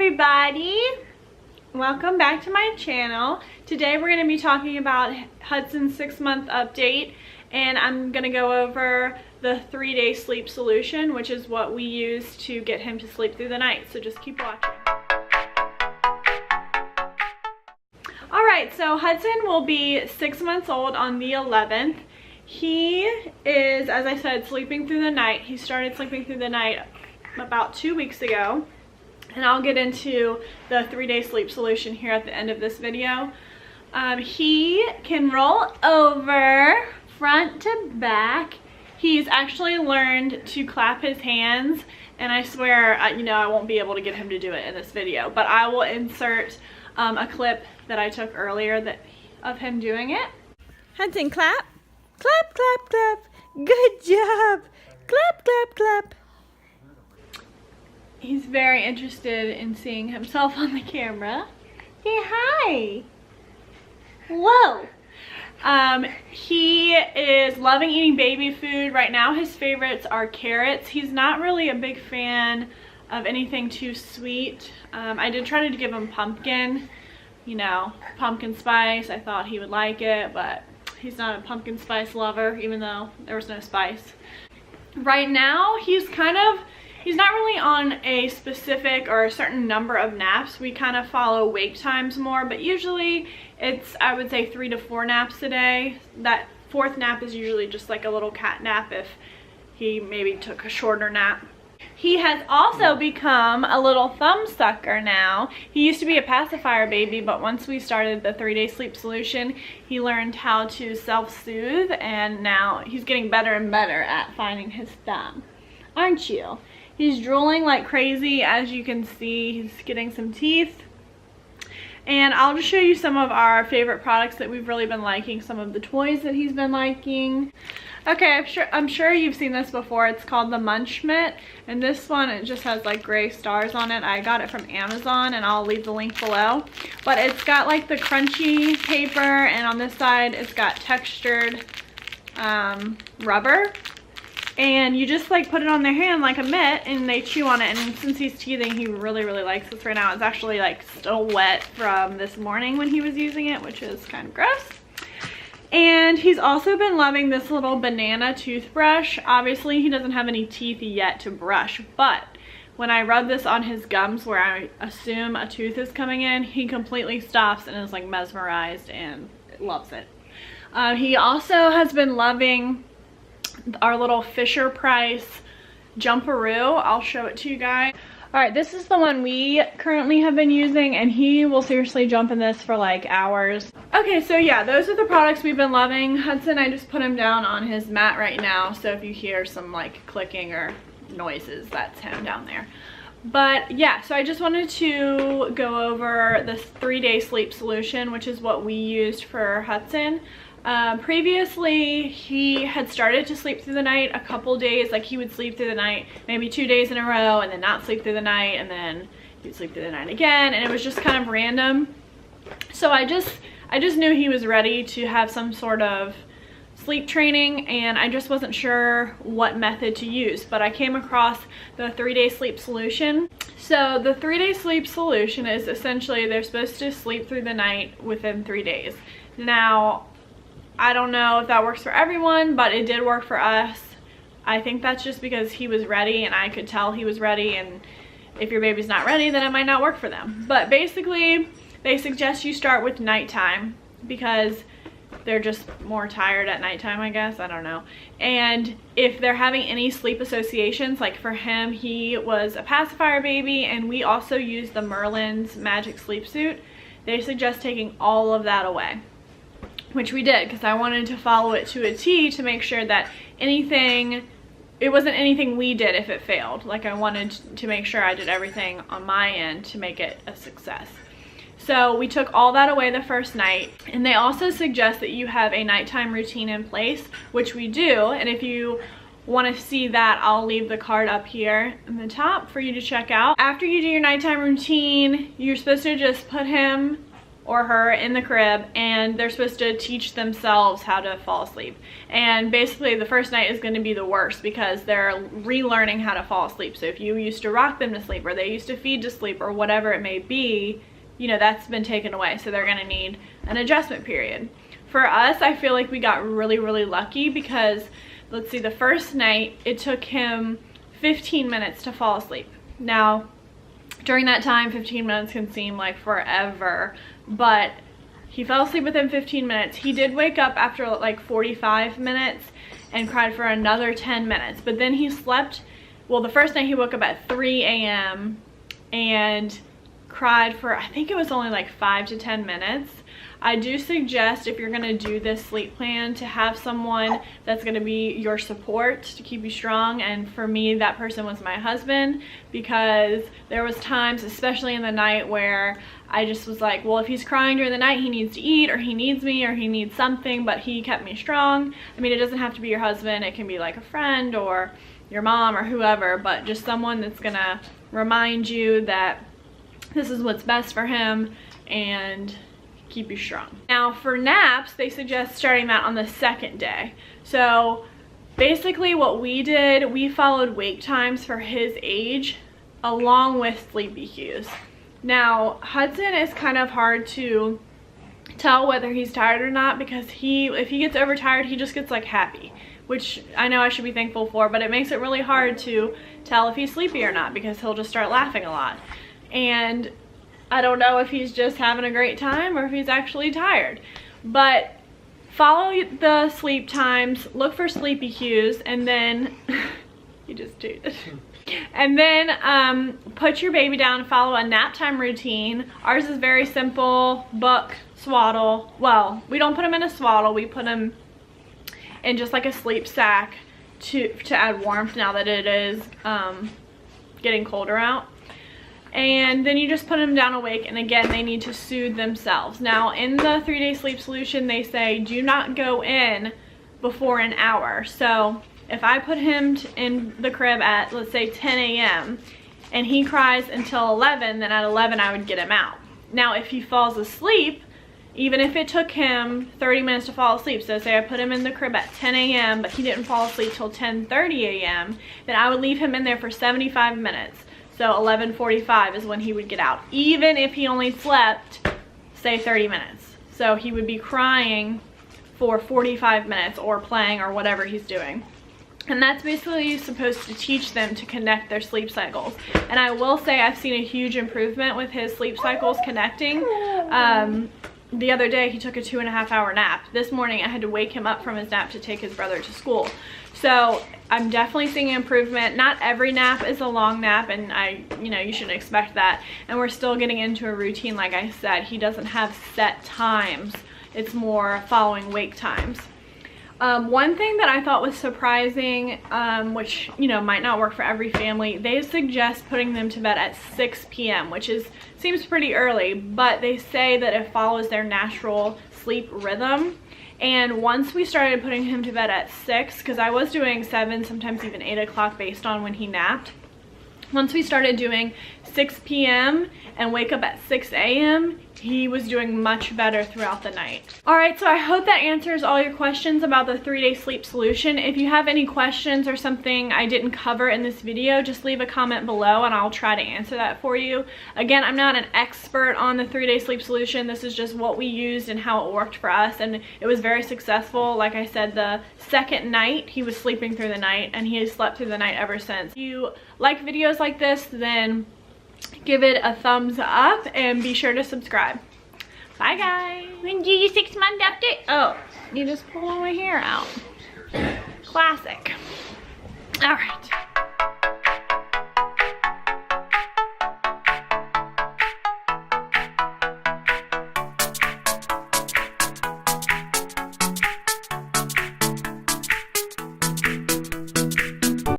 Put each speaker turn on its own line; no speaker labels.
everybody, welcome back to my channel. Today we're going to be talking about Hudson's 6-month update, and I'm going to go over the 3-day sleep solution, which is what we use to get him to sleep through the night. So just keep watching. Alright, so Hudson will be 6 months old on the 11th. He is, as I said, sleeping through the night. He started sleeping through the night about 2 weeks ago. And I'll get into the 3-day sleep solution here at the end of this video. He can roll over front to back. He's actually learned to clap his hands, and I swear, I won't be able to get him to do it in this video, but I will insert a clip that I took earlier of him doing it. Hudson, clap. Clap, clap, clap. Good job. Clap, clap, clap. He's very interested in seeing himself on the camera. Say hi. Whoa. He is loving eating baby food. Right now his favorites are carrots. He's not really a big fan of anything too sweet. I did try to give him pumpkin, pumpkin spice. I thought he would like it, but he's not a pumpkin spice lover, even though there was no spice. Right now he's not really on a specific or a certain number of naps. We kind of follow wake times more, but usually it's, I would say, 3 to 4 naps a day. That 4th nap is usually just like a little cat nap if he maybe took a shorter nap. He has also become a little thumb sucker now. He used to be a pacifier baby, but once we started the 3-day sleep solution, he learned how to self-soothe, and now he's getting better and better at finding his thumb. Aren't you? He's drooling like crazy. As you can see, he's getting some teeth. And I'll just show you some of our favorite products that we've really been liking, some of the toys that he's been liking. Okay, I'm sure you've seen this before. It's called the Munch Mitt, and this one, it just has like gray stars on it. I got it from Amazon, and I'll leave the link below. But it's got like the crunchy paper, and on this side it's got textured rubber. And you just like put it on their hand like a mitt, and they chew on it. And since he's teething, he really likes this right now. It's actually like still wet from this morning when he was using it, which is kind of gross. And he's also been loving this little banana toothbrush. Obviously he doesn't have any teeth yet to brush, but when I rub this on his gums where I assume a tooth is coming in, he completely stops and is like mesmerized and loves it. He also has been loving our little Fisher Price Jumperoo. I'll show it to you guys. Alright, this is the one we currently have been using, and he will seriously jump in this for like hours. Okay, so yeah, those are the products we've been loving. Hudson, I just put him down on his mat right now, so if you hear some like clicking or noises, that's him down there. But yeah, so I just wanted to go over this 3-day sleep solution, which is what we used for Hudson. Previously he had started to sleep through the night a couple days. Like he would sleep through the night maybe 2 days in a row, and then not sleep through the night, and then he'd sleep through the night again, and it was just kind of random. So I just knew he was ready to have some sort of sleep training, and I just wasn't sure what method to use. But I came across the 3-day sleep solution. So the 3-day sleep solution is essentially they're supposed to sleep through the night within 3 days. Now, I don't know if that works for everyone, but it did work for us. I think that's just because he was ready, and I could tell he was ready, and if your baby's not ready, then it might not work for them. But basically, they suggest you start with nighttime because they're just more tired at nighttime, I guess. I don't know. And if they're having any sleep associations, like for him, he was a pacifier baby, and we also use the Merlin's Magic Sleep Suit. They suggest taking all of that away, which we did because I wanted to follow it to a T to make sure that it wasn't anything we did if it failed. Like I wanted to make sure I did everything on my end to make it a success. So we took all that away the first night, and they also suggest that you have a nighttime routine in place, which we do. And if you want to see that, I'll leave the card up here in the top for you to check out. After you do your nighttime routine, you're supposed to just put him or her in the crib, and they're supposed to teach themselves how to fall asleep. And basically the first night is going to be the worst because they're relearning how to fall asleep. So if you used to rock them to sleep, or they used to feed to sleep, or whatever it may be, you know, that's been taken away. So they're going to need an adjustment period. For us, I feel like we got really, really lucky because, let's see, the first night it took him 15 minutes to fall asleep. Now, during that time, 15 minutes can seem like forever, but he fell asleep within 15 minutes. He did wake up after like 45 minutes and cried for another 10 minutes, but then he slept, well, the first night he woke up at 3 a.m. and cried for, I think it was only like 5 to 10 minutes. I do suggest, if you're going to do this sleep plan, to have someone that's going to be your support to keep you strong. And for me, that person was my husband, because there was times, especially in the night, where I just was like, well, if he's crying during the night, he needs to eat, or he needs me, or he needs something, but he kept me strong. I mean, it doesn't have to be your husband. It can be like a friend or your mom or whoever, but just someone that's going to remind you that this is what's best for him and keep you strong. Now for naps, they suggest starting that on the second day. So basically what we did, we followed wake times for his age along with sleepy cues. Now Hudson is kind of hard to tell whether he's tired or not, because if he gets overtired, he just gets like happy, which I know I should be thankful for, but it makes it really hard to tell if he's sleepy or not, because he'll just start laughing a lot. And I don't know if he's just having a great time or if he's actually tired. But follow the sleep times, look for sleepy cues, and then you just tooted. And then put your baby down, follow a nap time routine. Ours is very simple: book, swaddle. Well, we don't put him in a swaddle, we put him in just like a sleep sack to add warmth now that it is getting colder out. And then you just put them down awake, and again, they need to soothe themselves. Now in the 3-day sleep solution, they say do not go in before an hour. So if I put him in the crib at, let's say, 10 a.m. and he cries until 11, then at 11 I would get him out. Now if he falls asleep, even if it took him 30 minutes to fall asleep, so say I put him in the crib at 10 a.m. but he didn't fall asleep till 10:30 a.m., then I would leave him in there for 75 minutes. So 11:45 is when he would get out, even if he only slept, say, 30 minutes. So he would be crying for 45 minutes or playing or whatever he's doing. And that's basically supposed to teach them to connect their sleep cycles. And I will say I've seen a huge improvement with his sleep cycles connecting. The other day he took a 2.5-hour nap. This morning I had to wake him up from his nap to take his brother to school. So I'm definitely seeing improvement. Not every nap is a long nap, and you shouldn't expect that. And we're still getting into a routine. Like I said, he doesn't have set times. It's more following wake times. One thing that I thought was surprising, which might not work for every family, they suggest putting them to bed at 6 p.m., which seems pretty early, but they say that it follows their natural sleep rhythm. And once we started putting him to bed at 6, because I was doing 7, sometimes even 8 o'clock based on when he napped. Once we started doing 6 p.m. and wake up at 6 a.m., he was doing much better throughout the night. Alright, so I hope that answers all your questions about the 3-day sleep solution. If you have any questions or something I didn't cover in this video, just leave a comment below and I'll try to answer that for you. Again, I'm not an expert on the 3-day sleep solution. This is just what we used and how it worked for us, and it was very successful. Like I said, the second night he was sleeping through the night, and he has slept through the night ever since. If you like videos like this, then give it a thumbs up and be sure to subscribe. Bye guys. When do your 6-month update? Oh, you just pulled all my hair out. Classic. All right.